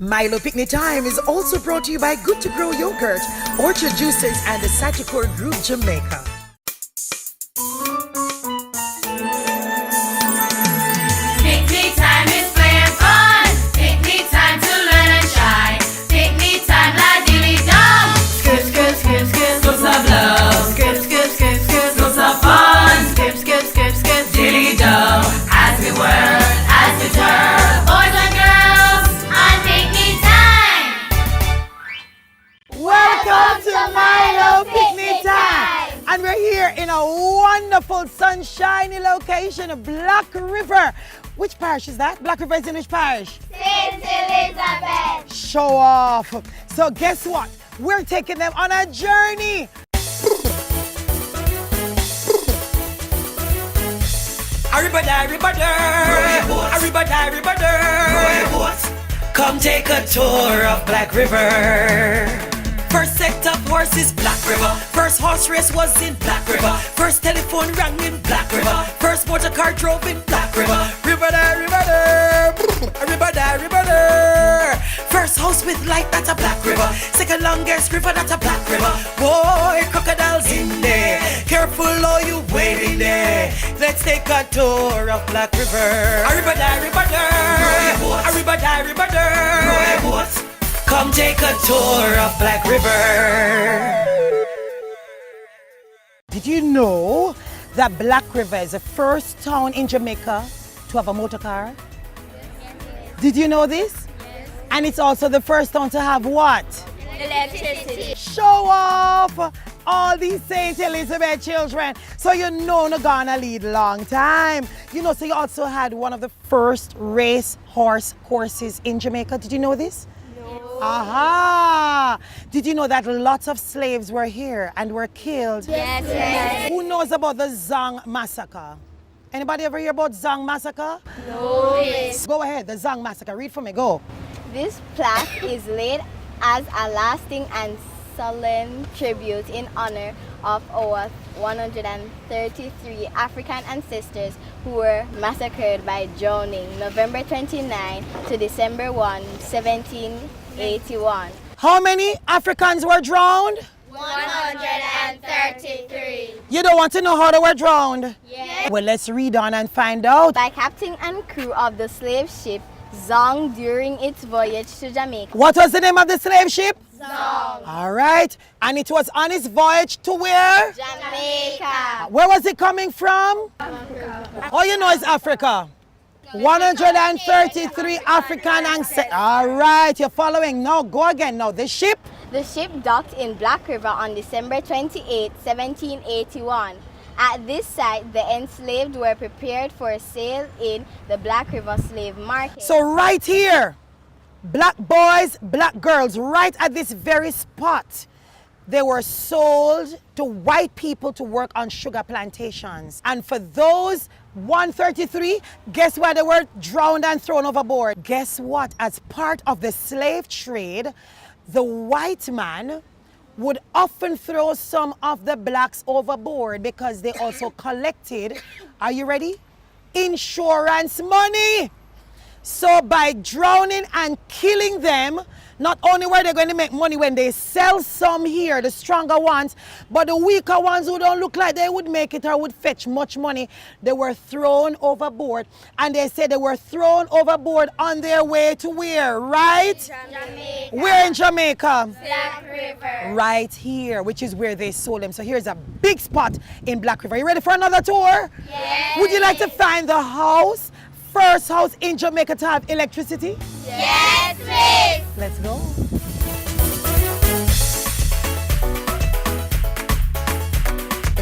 Milo Pickney Time is also brought to you by Good to Grow Yogurt, Orchard Juices, and the Sagicor Group Jamaica. Pickney time is playing fun. Pickney time to learn and shine. Pickney time, la dilly dum. Skip, skip, skip, skip. Scoops of love. Skip, skip, skip, skip. Scoops of fun. Skip, skip, skip, skip. Dilly dum. As we whirl, as we twirl. Boys and girls on Pickney time. Welcome to Milo Pickney Time! And we're here in a wonderful sunshiny location of Black River. Which parish is that? Black River is in which parish? St. Elizabeth. Show off. So guess what? We're taking them on a journey. Everybody, come take a tour of Black River. First set of horses, Black River. First horse race was in Black River. First telephone rang in Black River. First motor car drove in Black River. River there. River there. First house with light, that's a Black River. Second longest river, that's a Black River. Boy, crocodiles in there. Careful, oh, you waiting there. Let's take a tour of Black River. River there. Come take a tour of Black River. Did you know that Black River is the first town in Jamaica to have a motor car? Did you know this? Yes. And it's also the first town to have what? Electricity. Show off all these St. Elizabeth children. So you know you're gonna lead long time. You know, so you also had one of the first race horse courses in Jamaica. Did you know this? Aha! Did you know that lots of slaves were here and were killed? Yes. Who knows about the Zong massacre? Anybody ever hear about Zong massacre? No. Go ahead, the Zong massacre. Read for me, go. This plaque is laid as a lasting and solemn tribute in honor of our 133 African ancestors who were massacred by drowning November 29 to December 1, 1781. How many Africans were drowned? 133. You don't want to know how they were drowned? Yes. Well, let's read on and find out. By captain and crew of the slave ship Zong during its voyage to Jamaica. What was the name of the slave ship? Zong. All right. And it was on its voyage to where? Jamaica. Where was it coming from? All you know is Africa. 133 African ancestors. All right, you're following. Now, go again. Now, the ship. The ship docked in Black River on December 28, 1781. At this site, the enslaved were prepared for sale in the Black River slave market. So right here, black boys, black girls, right at this very spot, they were sold to white people to work on sugar plantations. And for those 133, guess where they were drowned and thrown overboard? Guess what? As part of the slave trade, the white man would often throw some of the blacks overboard because they also collected, are you ready? Insurance money. So by drowning and killing them, not only were they going to make money when they sell some here, the stronger ones, but the weaker ones who don't look like they would make it or would fetch much money, they were thrown overboard. And they said they were thrown overboard on their way to where, right? Jamaica. Where in Jamaica? Black River. Right here, which is where they sold them. So here's a big spot in Black River. You ready for another tour? Yes. Would you like to find the house, first house in Jamaica to have electricity? Yes, please. Let's go.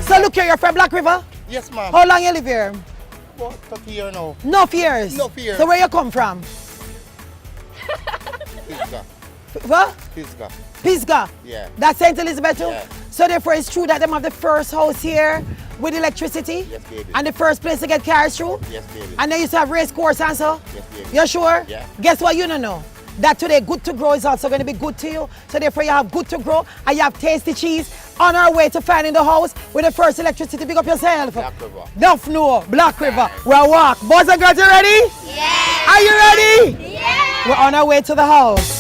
So look here, you're from Black River? Yes, ma'am. How long you live here? What? 30 years now. Enough years. Enough years. So where you come from? Pisgah. What? Pisgah. Pisgah. Yeah. That's St. Elizabeth too? Yeah. So therefore it's true that they have the first house here with electricity? Yes, baby. And the first place to get cars through? Yes, baby. And they used to have race course and so? Yes, baby. You sure? Yeah. Guess what you don't know? That today Good to Grow is also going to be good to you. So therefore you have Good to Grow and you have Tasty Cheese on our way to finding the house with the first electricity. Pick up yourself. Black River. Enough no, Black River. We'll walk. Boys and girls, you ready? Yes. Are you ready? Yes. We're on our way to the house.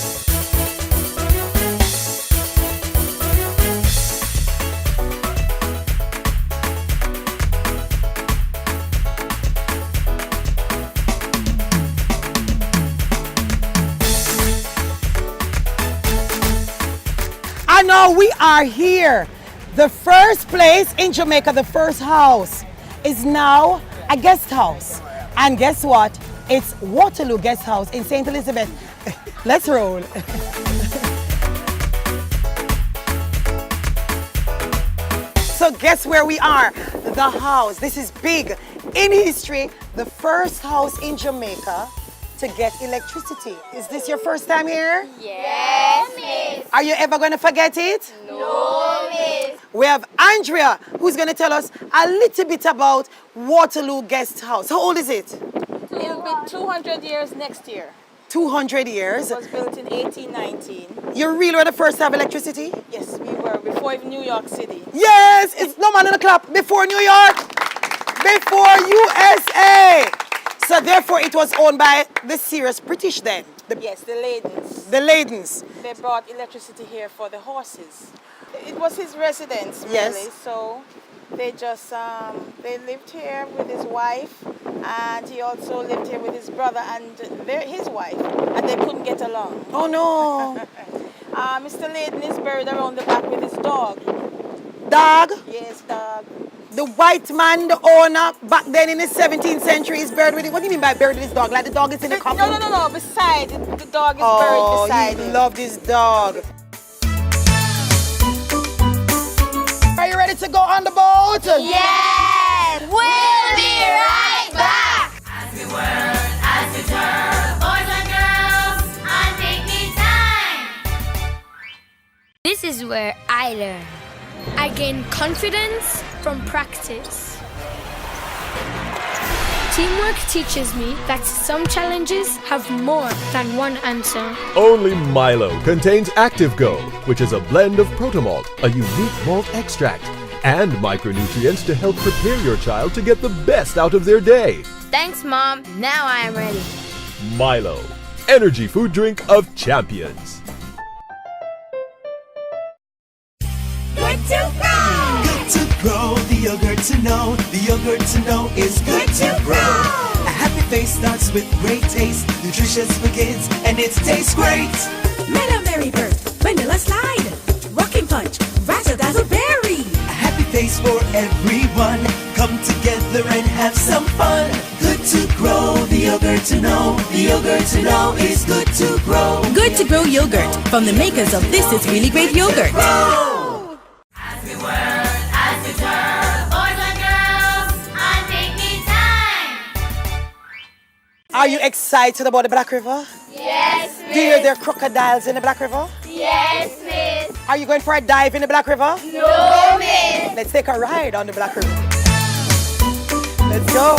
And now we are here. The first place in Jamaica, the first house, is now a guest house. And guess what? It's Waterloo Guest House in St. Elizabeth. Let's roll. So guess where we are? The house. This is big. In history, the first house in Jamaica to get electricity. Is this your first time here? Yes, miss. Are you ever going to forget it? No, miss. We have Andrea, who's going to tell us a little bit about Waterloo Guest House. How old is it? It'll be 200 years next year. 200 years. It was built in 1819. You really were the first to have electricity? Yes, we were, before even New York City. Yes! It's no man in the clap. Before New York, before USA. So therefore it was owned by the serious British then. Yes, the Ladens. The Ladens. They brought electricity here for the horses. It was his residence, really. Yes. So they just, they lived here with his wife, and he also lived here with his brother and his wife, and they couldn't get along. Oh no. Mr. Laden is buried around the back with his dog. Dog? Yes, dog. The white man, the owner, back then in the 17th century is buried with it. What do you mean by buried with his dog? Like the dog is in the coffin? No, beside it. The dog is Oh, buried beside you him. love this dog. Are you ready to go on the boat? Yes. We'll be right back. As we work, as we turn, boys and girls, on picnic time. This is where I learn. I gain confidence from practice. Teamwork teaches me that some challenges have more than one answer. Only Milo contains ActiveGo, which is a blend of protomalt, a unique malt extract, and micronutrients to help prepare your child to get the best out of their day. Thanks, Mom. Now I am ready. Milo, energy food drink of champions. Good to grow. Good to grow, the yogurt to know. The yogurt to know is good to grow. A happy face starts with great taste. Nutritious for kids, and it tastes great. Melamberry burst, vanilla slide, rocking punch, razzle dazzle berry. A happy face for everyone. Come together and have some fun. Good to grow, the yogurt to know. The yogurt to know is good to grow. Good to grow yogurt from the makers of This Is Really Great Yogurt. As we work, as we turn, boys and girls, on picnic time. Are you excited about the Black River? Yes, Do you hear there are crocodiles in the Black River? Yes, miss. Are you going for a dive in the Black River? No, miss. Let's take a ride on the Black River. Let's go.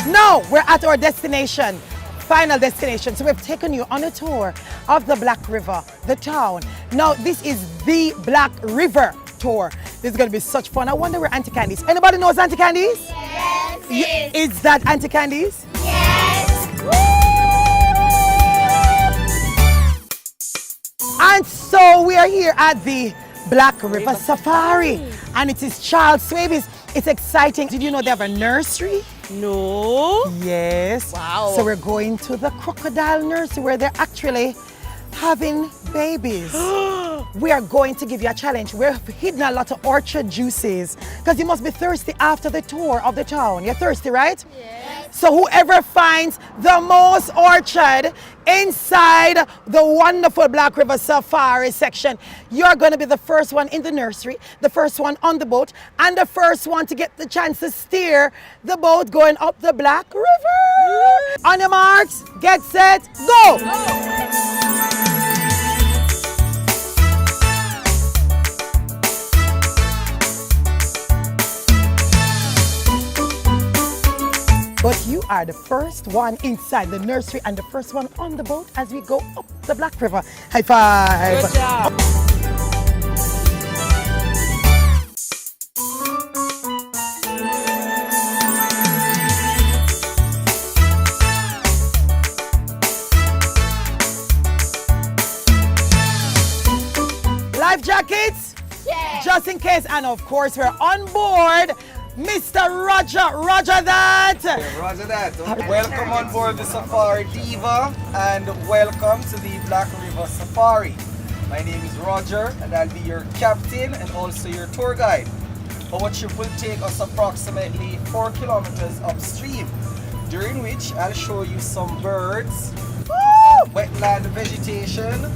Now we're at our destination, final destination. So we've taken you on a tour of the Black River, the town. Now this is the Black River tour. This is going to be such fun. I wonder where Auntie Candice. Anybody knows Auntie Candice? Yes, miss. Is that Auntie Candice? Yes. And so we are here at the Black River Safari, and it is Charles Swaby's. It's exciting. Did you know they have a nursery? No. Yes. Wow. So we're going to the Crocodile nursery where they're actually having babies. We are going to give you a challenge. We're hidden a lot of orchard juices because you must be thirsty after the tour of the town. You're thirsty, right? Yes. So whoever finds the most orchard inside the wonderful Black River Safari section, you're going to be the first one in the nursery, the first one on the boat, and the first one to get the chance to steer the boat going up the Black River. On your marks, get set, go! But you are the first one inside the nursery and the first one on the boat as we go up the Black River. High five. Good job. Life jackets? Yes. Just in case. And of course, we're on board Mr. Roger. Roger that. Roger that. Welcome on board the Safari Diva and welcome to the Black River Safari. My name is Roger and I'll be your captain and also your tour guide. Our trip will take us approximately 4 kilometers upstream, during which I'll show you some birds, wetland vegetation,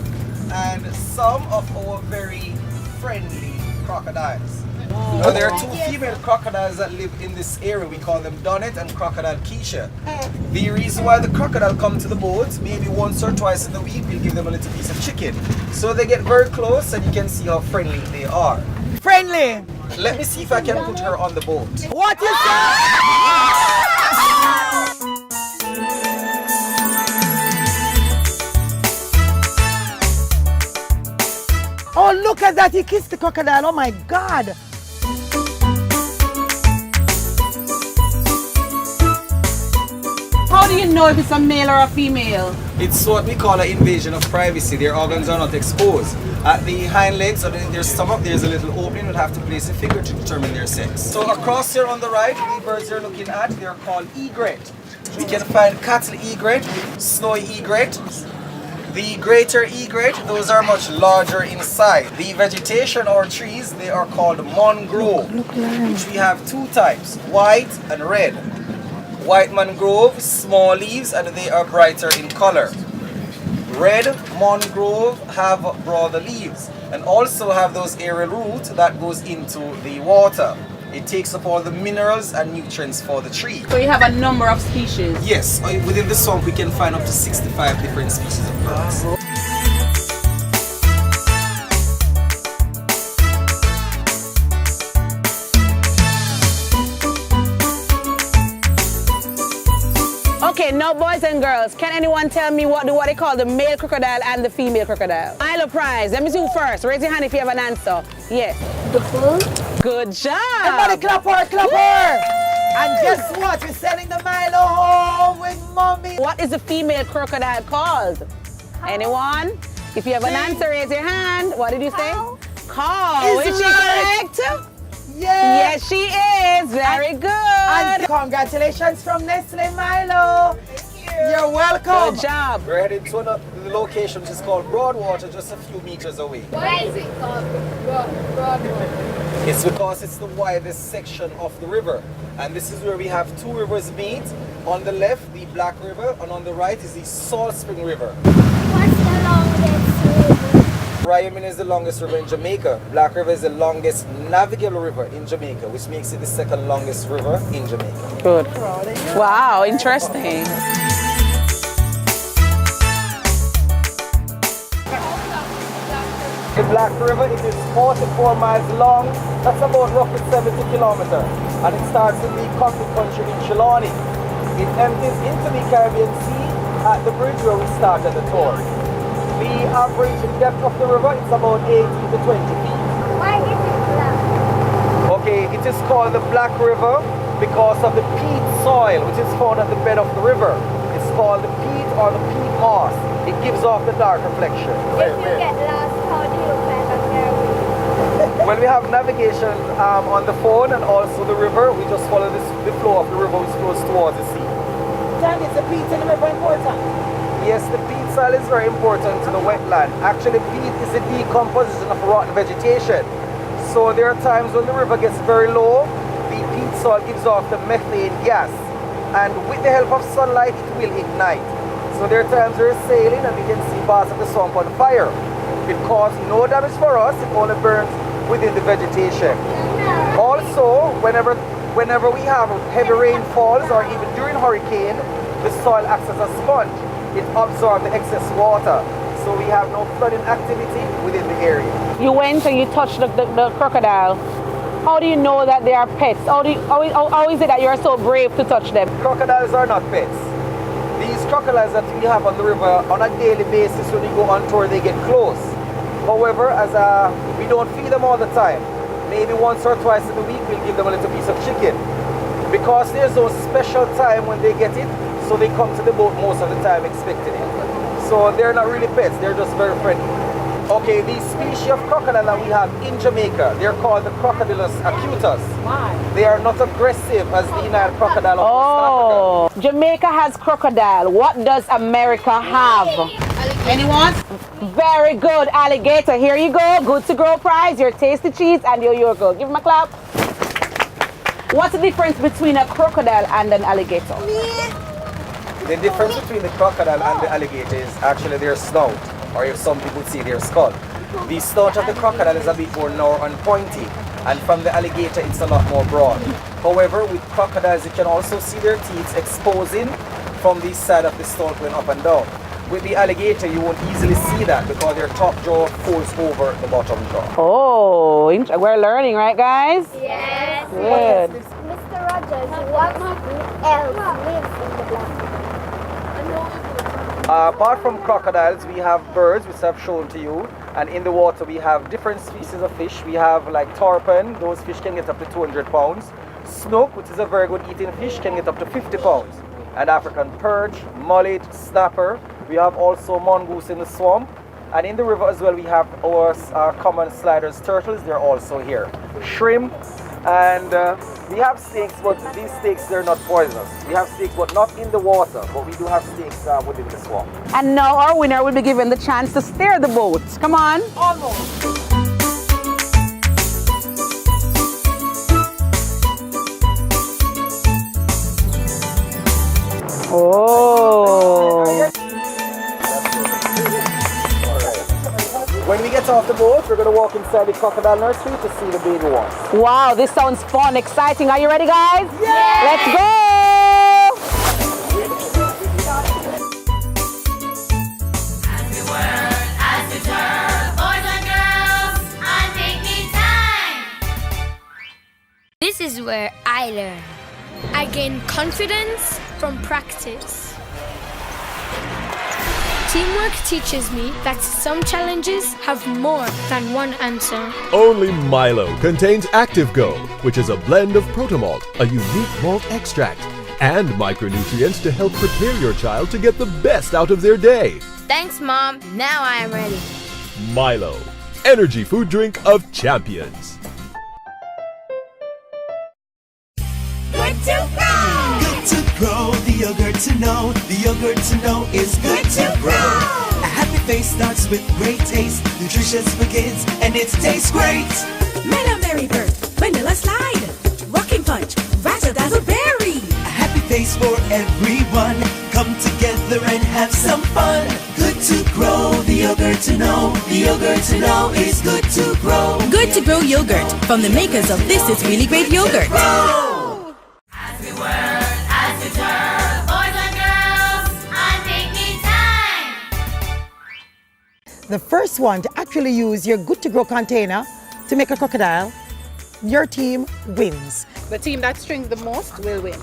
and some of our very friendly crocodiles. Now, there are 2 female crocodiles that live in this area. We call them Donnet and Crocodile Keisha. The reason why the crocodile come to the boat, maybe once or twice in the week, we'll give them a little piece of chicken. So they get very close and you can see how friendly they are. Friendly. Let me see if I can put her on the boat. What you say? Oh, look at that. He kissed the crocodile. Oh, my God. How do you know if it's a male or a female? It's what we call an invasion of privacy. Their organs are not exposed. At the hind legs or in their stomach, there's a little opening. We'll have to place a finger to determine their sex. So across here on the right, the birds you're looking at, they're called egret. We can find cattle egret, snowy egret, the greater egret. Those are much larger in size. The vegetation or trees, they are called mangrove, which we have 2 types, white and red. White mangrove, small leaves, and they are brighter in color. Red mangrove have broader leaves and also have those aerial roots that goes into the water. It takes up all the minerals and nutrients for the tree. So you have a number of species? Yes, within the swamp we can find up to 65 different species of birds. Okay, now boys and girls, can anyone tell me what they call the male crocodile and the female crocodile? Milo prize. Let me see who first. Raise your hand if you have an answer. Yes. The bull. Good job. Everybody clap her, clap her. And guess what? We're sending the Milo home with mommy. What is the female crocodile called? Anyone? If you have an answer, raise your hand. What did you say? Cow. Is she correct? Yeah. Yes, she is. Very good. And congratulations from Nestle Milo. Thank you. You're welcome. Good job. We're headed to the location which is called Broadwater, just a few meters away. Why is it called Broadwater? It's because it's the widest section of the river. And this is where we have 2 rivers meet. On the left, the Black River, and on the right is the Salt Spring River. What's the longest river? Ryman is the longest river in Jamaica. Black River is the longest navigable river in Jamaica, which makes it the 2nd longest river in Jamaica. Good. Wow, interesting. The Black River, it is 44 miles long. That's about roughly 70 kilometers. And it starts in the coffee country in Trelawney. It empties into the Caribbean Sea at the bridge where we started the tour. The average depth of the river is about 18 to 20 feet. Why is it black? Okay, it is called the Black River because of the peat soil which is found at the bed of the river. It's called the peat or the peat moss. It gives off the dark reflection. If you get lost, how do you find a carriage? When we have navigation on the phone and also the river, we just follow the flow of the river which flows towards the sea. Time is the peat in the river important? Yes, the peat soil is very important to the wetland. Actually, peat is the decomposition of rotten vegetation. So there are times when the river gets very low, the peat soil gives off the methane gas. And with the help of sunlight, it will ignite. So there are times we're sailing and we can see parts of the swamp on fire. It causes no damage for us, it only burns within the vegetation. Also, whenever we have heavy rainfalls or even during hurricane, the soil acts as a sponge. It absorbs the excess water. So we have no flooding activity within the area. You went and you touched the crocodile. How do you know that they are pets? How is it that you're so brave to touch them? Crocodiles are not pets. These crocodiles that we have on the river on a daily basis, when you go on tour, they get close. However, we don't feed them all the time. Maybe once or twice in a week we'll give them a little piece of chicken. Because there's no special time when they get it, so they come to the boat most of the time expecting it. So they're not really pets, they're just very friendly. Okay, the species of crocodile that we have in Jamaica, they're called the Crocodilus acutus. Why? They are not aggressive as the Nile crocodile of West Africa. Jamaica has crocodile. What does America have? Anyone? Very good, alligator. Here you go. Good to grow prize, your tasty cheese, and your yogurt. Give him a clap. What's the difference between a crocodile and an alligator? The difference between the crocodile and the alligator is actually their snout, or if some people see their skull. The snout of the crocodile is a bit more narrow and pointy, and from the alligator it's a lot more broad. However, with crocodiles you can also see their teeth exposing from the side of the snout going up and down. With the alligator you won't easily see that because their top jaw folds over the bottom jaw. Oh, we're learning, right guys? Yes. Good. Mr. Rogers, what else lives in the black? Apart from crocodiles, we have birds, which I've shown to you, and in the water we have different species of fish. We have like tarpon, those fish can get up to 200 pounds. Snook, which is a very good eating fish, can get up to 50 pounds. And African perch, mullet, snapper. We have also mongoose in the swamp. And in the river as well, we have our common sliders turtles, they're also here. Shrimp, and we have snakes, but these snakes, they're not poisonous. We have snakes, but not in the water, but we do have snakes within the swamp. And now our winner will be given the chance to steer the boat. Come on. Almost. Oh. When we get off the boat, we're going to walk inside the Crocodile Nursery to see the baby ones. Wow, this sounds fun, exciting. Are you ready, guys? Yeah! Let's go! As we whirl, as we twirl, boys and girls, on picnic time. This is where I learn. I gain confidence from practice. Teamwork teaches me that some challenges have more than one answer. Only Milo contains Active Go, which is a blend of Protomalt, a unique malt extract, and micronutrients to help prepare your child to get the best out of their day. Thanks, Mom. Now I am ready. Milo, energy food drink of champions. Good to grow. Good to grow. The yogurt to know. The yogurt to know is good to grow. A happy face starts with great taste. Nutritious for kids, and it tastes great. Mellow Berry Bird, Vanilla Slide, Rocking Punch, Razzle Dazzle Berry. A happy face for everyone. Come together and have some fun. Good to grow. The yogurt to know. The yogurt to know is good to grow. Good to Grow yogurt from the makers of This Is Really Great Yogurt. As we whirl, as we twirl, boys and girls, on picnic time. The first one to actually use your Good to Grow container to make a crocodile, your team wins. The team that strings the most will win.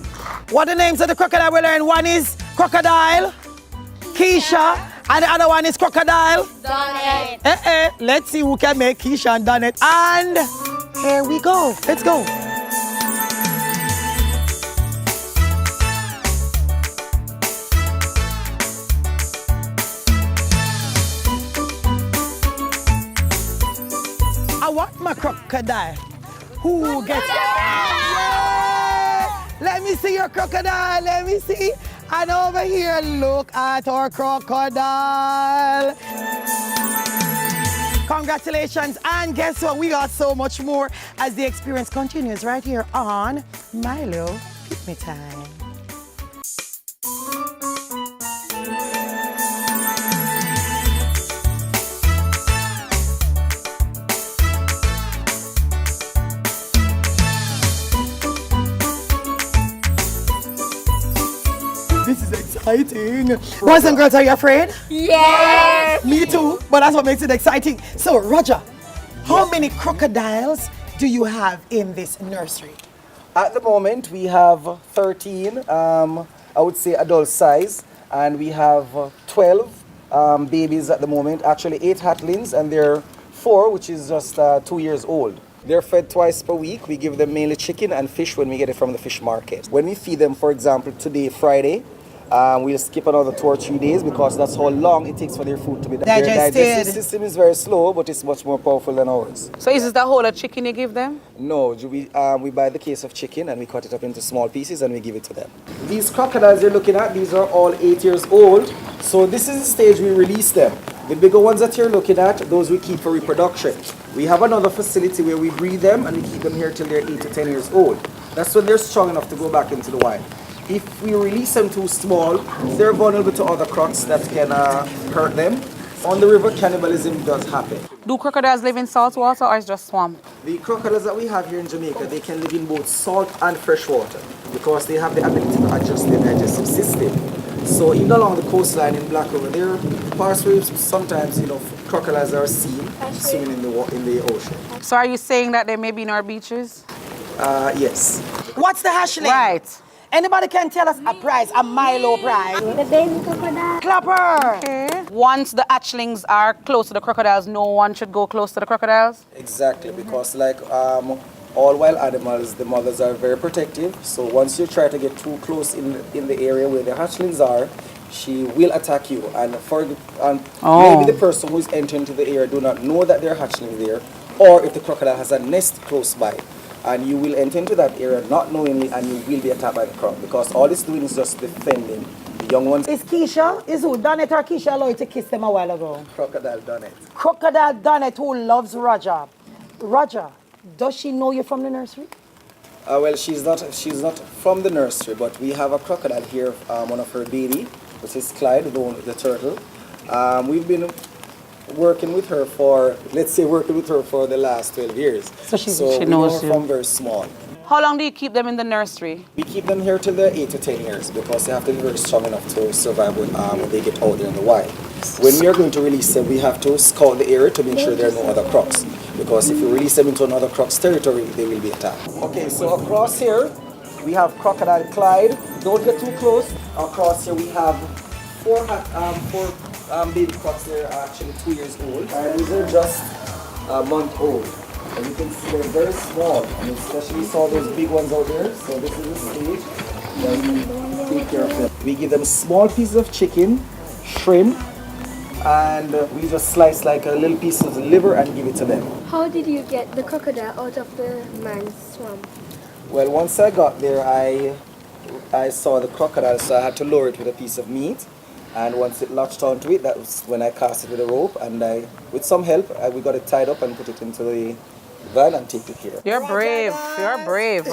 What are the names of the crocodile we learned? One is Crocodile, Keisha, and the other one is Crocodile. Donut. Let's see who can make Keisha and Donut. And here we go. Let's go. I want my crocodile. Who gets it? Yeah! Let me see your crocodile. Let me see. And over here, look at our crocodile. Congratulations. And guess what? We got so much more as the experience continues right here on Milo Pickney Time. This is exciting. Boys and girls, are you afraid? Yes. Me too, but that's what makes it exciting. So, Roger, how many crocodiles do you have in this nursery? At the moment, we have 13, I would say adult size, and we have 12 babies at the moment. Actually, 8 hatlings, and there are 4, which is just 2 years old. They're fed twice per week. We give them mainly chicken and fish when we get it from the fish market. When we feed them, for example, today, Friday, we'll skip another 2 or 3 days because that's how long it takes for their food to be digested. Their digestive system is very slow, but it's much more powerful than ours. So is this the whole of chicken you give them? No, we buy the case of chicken and we cut it up into small pieces and we give it to them. These crocodiles you're looking at, these are all 8 years old. So this is the stage we release them. The bigger ones that you're looking at, those we keep for reproduction. We have another facility where we breed them and we keep them here till they're 8 to 10 years old. That's when they're strong enough to go back into the wild. If we release them too small, they're vulnerable to other crocs that can hurt them. On the river, cannibalism does happen. Do crocodiles live in salt water or is just swamp? The crocodiles that we have here in Jamaica, they can live in both salt and fresh water because they have the ability to adjust their digestive system. So even along the coastline in Black River, there are parts where sometimes, crocodiles are seen swimming in the ocean. So are you saying that they may be in our beaches? Yes. What's the hatchling? Right. Anybody can tell us a price, a Milo price? The baby crocodile. Clapper. Okay. Once the hatchlings are close to the crocodiles, no one should go close to the crocodiles? Exactly, because like all wild animals, the mothers are very protective. So once you try to get too close in the area where the hatchlings are, she will attack you. And maybe the person who is entering into the area do not know that there are hatchlings there, or if the crocodile has a nest close by. And you will enter into that area not knowingly and you will be attacked by the croc because all it's doing is just defending the young ones. Is Keisha, is who done it or Keisha allowed you to kiss them a while ago? Crocodile done it. Crocodile done it who loves Roger. Roger, does she know you from the nursery? Well, she's not from the nursery, but we have a crocodile here, one of her baby, which is Clyde, the turtle. We've been working with her for the last 12 years. So she knows her from very small. How long do you keep them in the nursery? We keep them here till they're 8 to 10 years because they have to be very strong enough to survive when they get out there in the wild. When we are going to release them, we have to scout the area to make sure there are no other crocs. Because if you release them into another croc's territory, they will be attacked. Okay, so across here, we have Crocodile Clyde. Don't get too close. Across here, we have four baby crocs. They're actually 2 years old. And these are just a month old. And you can see they're very small. And especially saw those big ones out there. So this is the stage where we take care of them. We give them small pieces of chicken, shrimp, and we just slice like a little piece of the liver and give it to them. How did you get the crocodile out of the man's swamp? Well, once I got there, I saw the crocodile, so I had to lower it with a piece of meat. And once it latched onto it, that was when I cast it with a rope. And with some help, we got it tied up and put it into the van and take it here. You're brave. You're brave.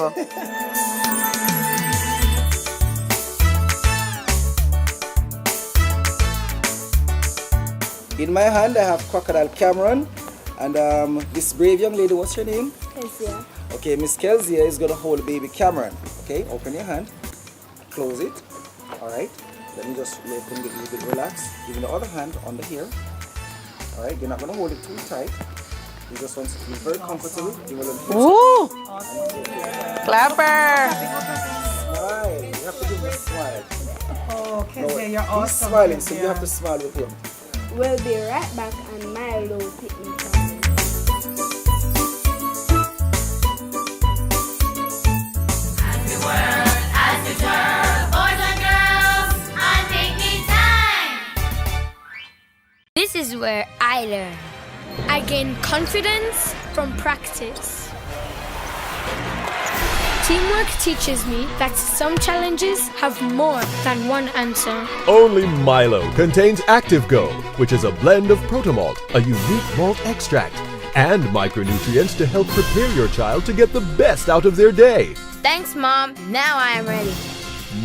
In my hand, I have Crocodile Cameron. And this brave young lady, what's her name? Kezia. Okay, Miss Kezia is going to hold baby Cameron. Okay, open your hand. Close it. All right. Let me just let him get a little bit relaxed. Give the other hand under here. All right, you're not going to hold it too tight. You just want to feel very comfortable. Give a little Woo! Clapper! Smile. You have to give him a smile. Oh, Kezia, No, you're he's awesome. smiling, so you have to smile with him. We'll be right back on Milo Pickney. This is where I learn. I gain confidence from practice. Teamwork teaches me that some challenges have more than one answer. Only Milo contains Active Go, which is a blend of Protomalt, a unique malt extract, and micronutrients to help prepare your child to get the best out of their day. Thanks, Mom. Now I am ready.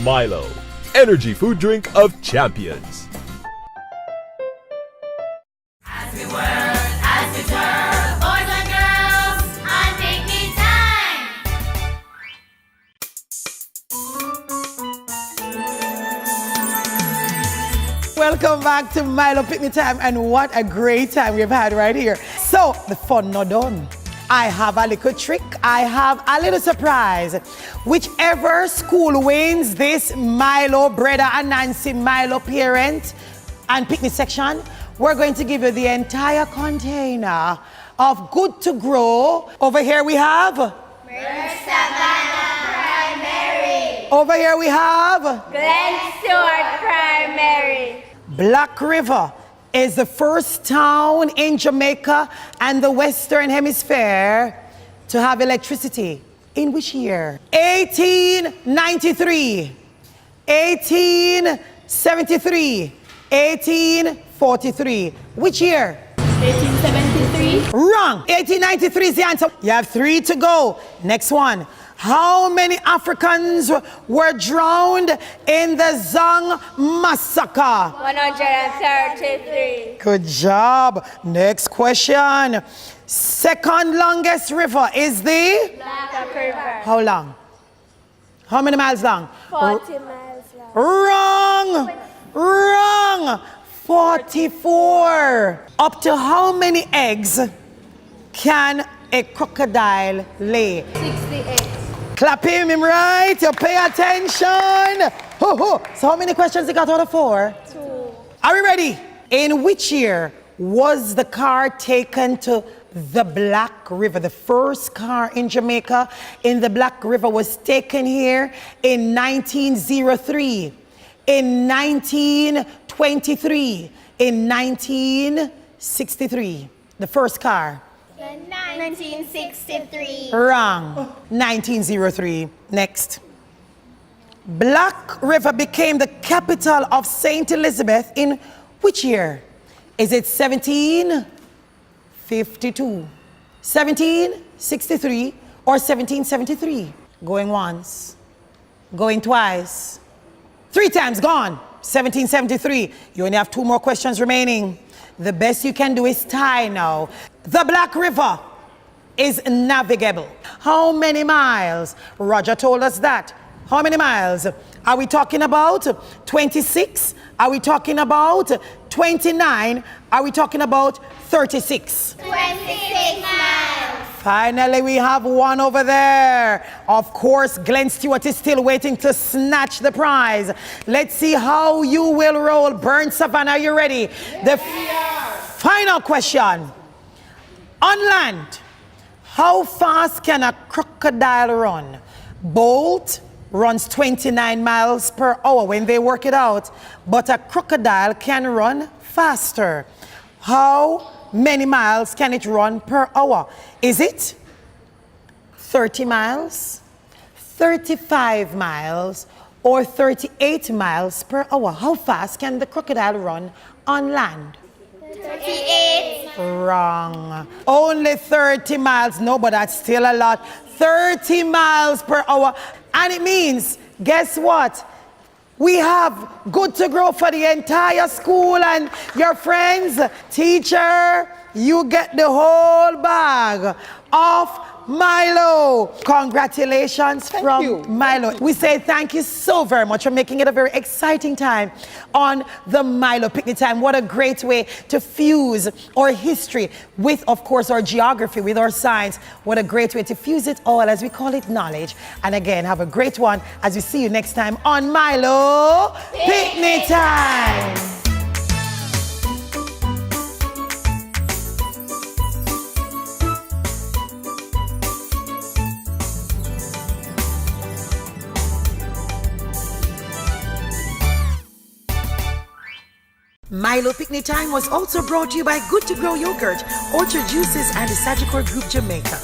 Milo, energy food drink of champions. As we work, as we twirl, boys and girls, on picnic time. Welcome back to Milo Pickney Time, and what a great time we've had right here. So, the fun not done. I have a little trick. I have a little surprise. Whichever school wins this Milo Breda and Nancy Milo parent and picnic section, we're going to give you the entire container of Good to Grow. Over here we have Savannah Primary. Over here we have Glen Stewart Primary. Black River is the first town in Jamaica and the Western Hemisphere to have electricity. In which year? 1893, 1873, 1843. Which year? 1873. Wrong. 1893 is the answer. You have 3 to go. Next one. How many Africans were drowned in the Zong massacre? 133. Good job. Next question. Second longest river is the? Black River. How long? How many miles long? 40 miles long. Wrong. Wrong. 44. Up to how many eggs can a crocodile lay? 68. Clap him right. You pay attention. Ho, ho. So how many questions you got out of 4? 2. Are we ready? In which year was the car taken to the Black River? The first car in Jamaica in the Black River was taken here in 1903, in 1923, in 1963. The first car. 1963. Wrong. 1903. Next. Black River became the capital of St. Elizabeth in which year? Is it 1752, 1763, or 1773? Going once. Going twice. 3 times gone. 1773. You only have 2 more questions remaining. The best you can do is tie now. The Black River is navigable. How many miles? Roger told us that. How many miles? Are we talking about 26? Are we talking about 29? Are we talking about 36? 26 miles. Finally, we have one over there. Of course, Glen Stewart is still waiting to snatch the prize. Let's see how you will roll. Burn Savannah, are you ready? The final question. On land, how fast can a crocodile run? Bolt runs 29 miles per hour when they work it out, but a crocodile can run faster. How many miles can it run per hour? Is it 30 miles, 35 miles, or 38 miles per hour? How fast can the crocodile run on land? 38. Wrong. Only 30 miles. No, but that's still a lot. 30 miles per hour. And it means, guess what? We have Good to Grow for the entire school and your friends. Teacher, you get the whole bag of Milo. Congratulations from Milo. We say thank you so very much for making it a very exciting time on the Milo Picnic Time. What a great way to fuse our history with, of course, our geography, with our science. What a great way to fuse it all, as we call it, knowledge. And again, have a great one as we see you next time on Milo Picnic Time. Milo Picnic Time was also brought to you by Good to Grow Yogurt, Orchard Juices, and the Sagicor Group Jamaica.